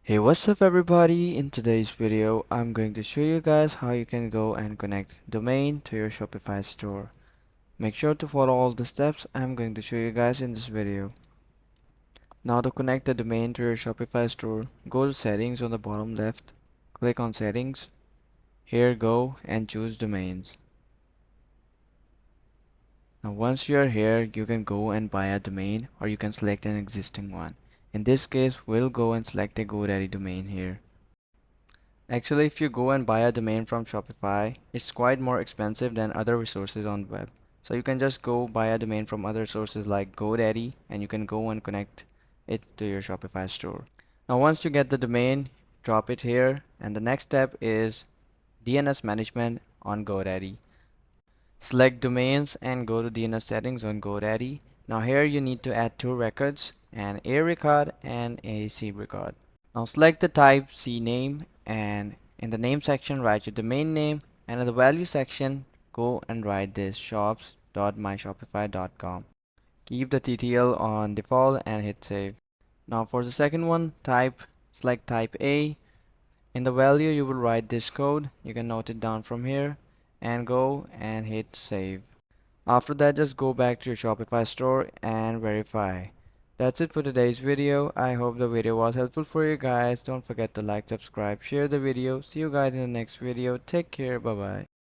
Hey, what's up everybody? In today's video, I'm going to show you guys how you can go and connect domain to your Shopify store. Make sure to follow all the steps I'm going to show you guys in this video. Now to connect the domain to your Shopify store, go to settings on the bottom left, click on settings, here go and choose domains. Now once you are here, you can go and buy a domain or you can select an existing one. In this case, we'll go and select a GoDaddy domain here. Actually, if you go and buy a domain from Shopify, it's quite more expensive than other resources on web. So you can just go buy a domain from other sources like GoDaddy and you can go and connect it to your Shopify store. Now once you get the domain, drop it here and the next step is DNS management on GoDaddy. Select domains and go to DNS settings on GoDaddy. Now here you need to add two records, an A record and a C record. Now select the type CNAME and in the name section write your domain name, and in the value section go and write this shops.myshopify.com. Keep the TTL on default and hit save. Now for the second one, select type A. In the value you will write this code. You can note it down from here and go and hit save. After that, just go back to your Shopify store and verify. That's it for today's video. I hope the video was helpful for you guys. Don't forget to like, subscribe, share the video. See you guys in the next video. Take care. Bye bye.